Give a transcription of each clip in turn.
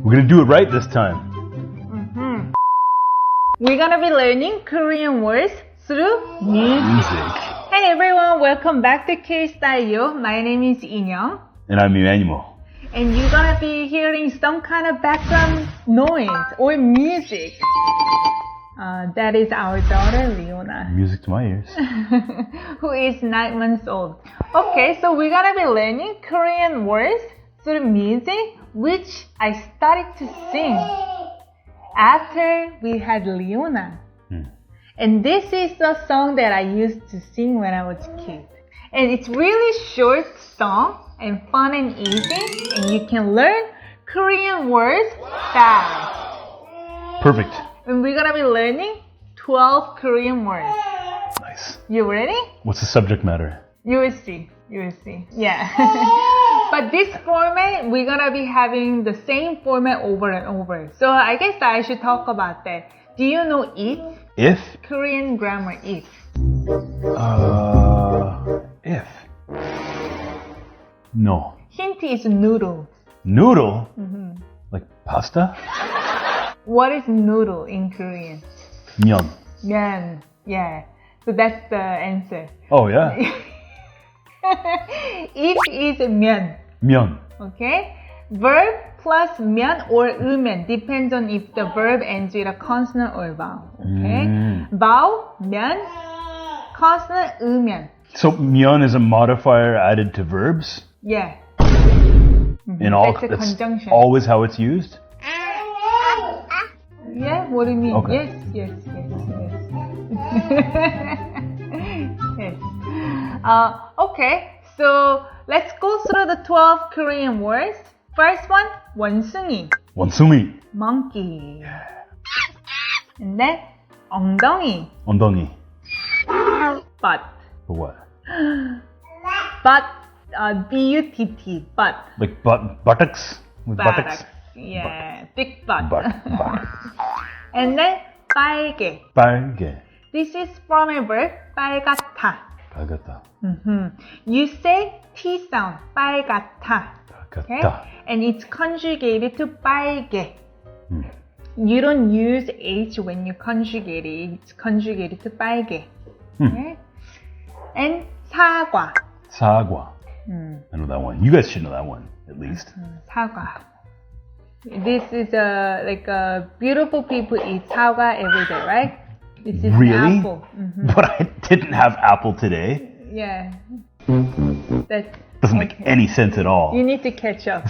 We're gonna do it right this time. We're gonna be learning Korean words through music. Music. Hey everyone, welcome back to KSTYLEyo. My name is Inyoung. And I'm Emmanuel. And you're gonna be hearing some kind of background noise or music. That is our daughter, Leona, Music to my ears. who is 9 months old. Okay, so we're gonna be learning Korean words through music, which I started to sing after we had Leona. And this is the song that I used to sing when I was a kid. And it's really short song and fun and easy, and you can learn Korean words fast. Perfect. And we're gonna be learning 12 Korean words. Nice. You ready? What's the subject matter? You will see. You will see. Yeah. But this format, we're gonna be having the same format over and over. So I guess I should talk about that. Do you know if? If? Korean grammar, if. If. No. Hint is noodle. Noodle? Like pasta? What is noodle in Korean? Myeon. Myeon. Yeah. So that's the answer. Oh yeah? If is myeon. Myeon. Okay? Verb plus myeon or umen depends on if the verb ends with a consonant or vowel. Okay? Vowel, myeon, consonant, umen. So myeon is a modifier added to verbs? Yeah. In all, That's a that's conjunction. always how it's used? Yeah? What do you mean? Okay. Yes. Yes. Okay. So let's go through the 12 Korean words. First one, 원숭이. 원숭이. Monkey. And then 엉덩이. 엉덩이. Butt. For what? Butt. B-U-T-T. Butt. Like buttocks? With buttocks? Yeah. Big butt. Butt. And then 빨개. 빨개. This is from a verb 빨갛다. 빨갛다. You say T sound. 빨갛다. Okay? 빨갛다. And it's conjugated to 빨개. You don't use H when you conjugate it. It's conjugated to 빨개. Okay? And 사과. 사과. I know that one. You guys should know that one, at least. 사과. This is like beautiful people eat 사과 every day, right? This is Really? apple. But I didn't have apple today. Yeah. That Doesn't make any sense at all. you need to catch up.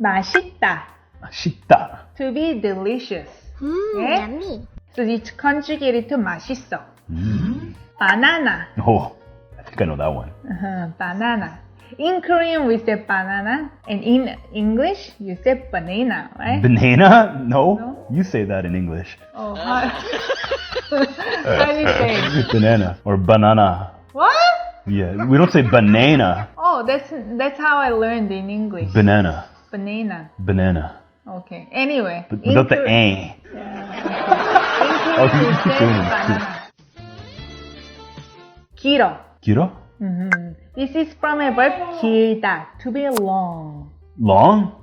맛있다. 맛있다. To be delicious. Okay? Yummy. So it's conjugated to 맛있어. Banana. Oh, I think I know that one. Banana. In Korean we say banana, and in English you say banana, right? Banana? No. No? You say that in English. Oh, how do you say it? Banana. Or banana. What? Yeah, we don't say banana. Oh, that's how I learned in English. Banana. Banana. Banana. Okay. Anyway. But without the A. In you Korean we keep say doing it. banana. 길어. 길어? This is from a verb 길다, to be long. Long?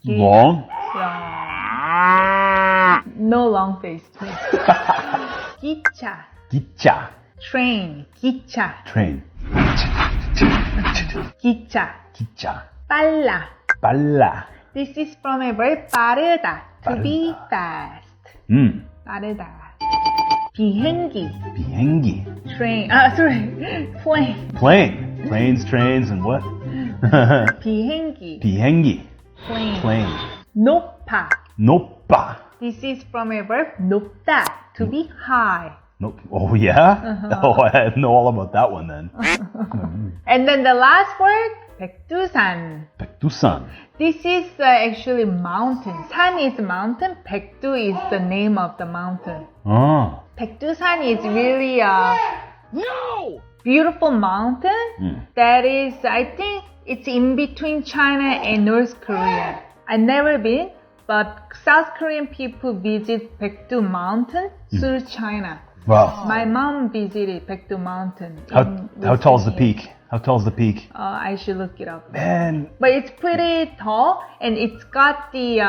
길다. Long? Long. No long face, please. 기차. 기차. Train. 기차. Train. 기차. 기차. 빨라. 빨라. This is from a verb 빠르다, to be 빠르다. fast. 빠르다. 비행기. 비행기. Train. Sorry. Plane. Plane. Planes, trains, and what? 비행기. 비행기. Plane. Plane. 높아. 높아. This is from a verb 높다, to be high. Nope. Oh, yeah? Oh, I know all about that one then. And then the last word, 백두산. 백두산. This is actually mountain. 산 is mountain. 백두 is the name of the mountain. Oh. 백두산 is really a beautiful mountain that is, I think, it's in between China and North Korea. I've never been, but South Korean people visit Baekdu Mountain through China. Wow. My mom visited Baekdu Mountain. How tall is the peak? How tall's the peak? I should look it up. Man, But it's pretty tall, and it's got the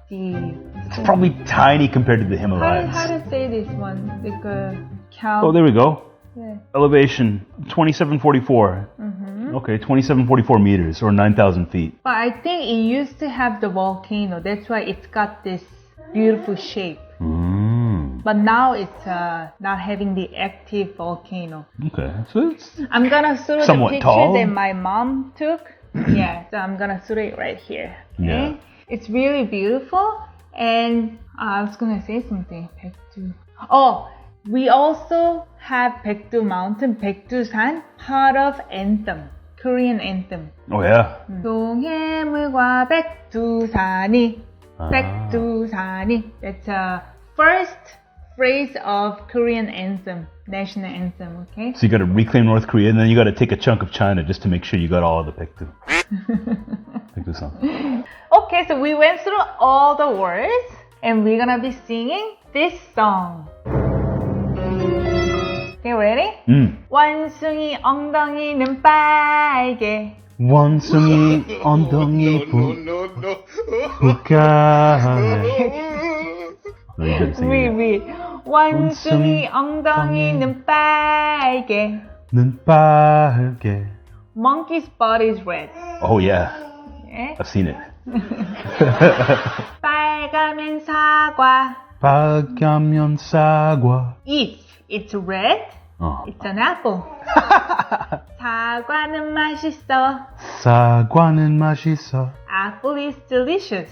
it's probably tiny compared to the Himalayas. how to say this one? Like a cow. Oh, there we go. Yeah. Elevation 2744. Okay, 2744 meters or 9,000 feet. But I think it used to have the volcano. That's why it's got this beautiful shape. But now it's not having the active volcano. Okay, so it's I'm gonna show the somewhat picture tall. that my mom took. Yeah, so I'm gonna show it right here. Okay? Yeah. It's really beautiful. And I was gonna say something. Baekdu. Oh, we also have Baekdu Mountain, Baekdu-san, part of anthem, Korean anthem. oh yeah. 동해물과 백두산이, 백두산이. That's the first phrase of Korean anthem, national anthem, okay? So you got to reclaim North Korea, and then you got to take a chunk of China just to make sure you got all of the Baekdu. Baekdu-san. Okay, so we went through all the words, and we're gonna be singing this song. Okay, ready? 원숭이 엉덩이는 빨개. 원숭이 엉덩이 부까네. Wait. 원숭이 엉덩이는 빨개. 눈 빨개. Monkey's butt is red. Oh yeah, Okay? I've seen it. 빨가면 사과. 빨가면 사과. If it's red, it's an apple. 사과는 맛있어. 사과는 맛있어. Apple is delicious.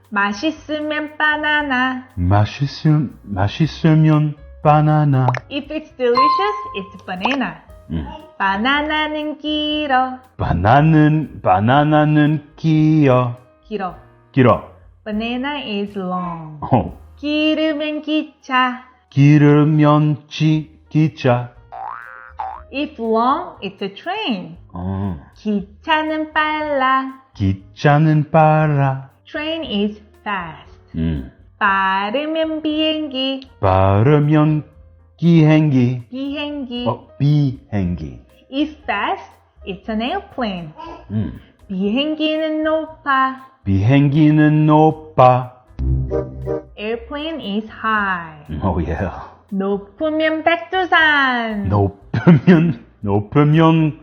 맛있으면 바나나. 맛있으면 바나나. If it's delicious, it's banana. 바나나는 길어. 바나나는 길어. 길어. Banana is long. Oh. 기르면 기차. 기르면 기차. If long, it's a train. 기차는 빨라. 기차는 빨라. Train is fast. 빠르면 비행기. 빠르면 비행기. 비행기. 비행기. If fast, it's an airplane. 비행기는 높아. 비행기는 높아. Airplane is high. Oh yeah. 높으면 백두산. 높으면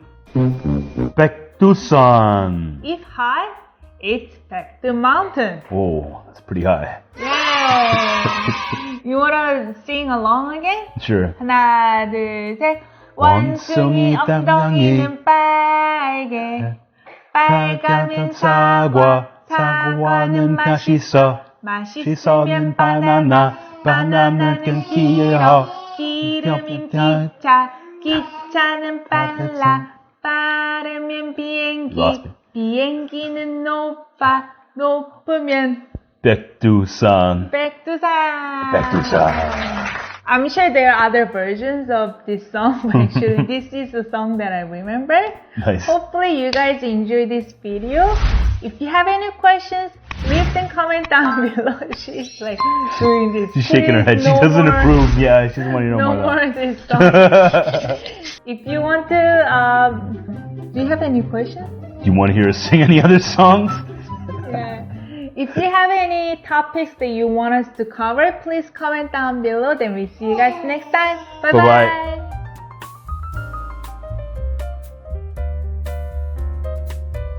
백두산. If high, it's Baekdu Mountain. Oh, that's pretty high. Yay! You wanna sing along again? Sure. 하나, 둘, 셋. 원숭이 엉덩이는 빨개. 빨가면 사과. 사과는 맛있어. 맛있으면 바나나. 바나나는 길어. 기르면 기차. 기차는 빨라. 빠르면 비행기. 비행기는 높으면 백두산. I'm sure there are other versions of this song, but actually this is the song that I remember. Nice. Hopefully you guys enjoy this video. If you have any questions, leave them comment down below. She's like doing this. She's shaking her head. She No doesn't more- approve. Yeah, she doesn't want to know No more. more this song. If you want to, do you have any questions? Do you want to hear us sing any other songs? Yeah. If you have any topics that you want us to cover, please comment down below. Then we see you guys next time. Bye Bye-bye. bye.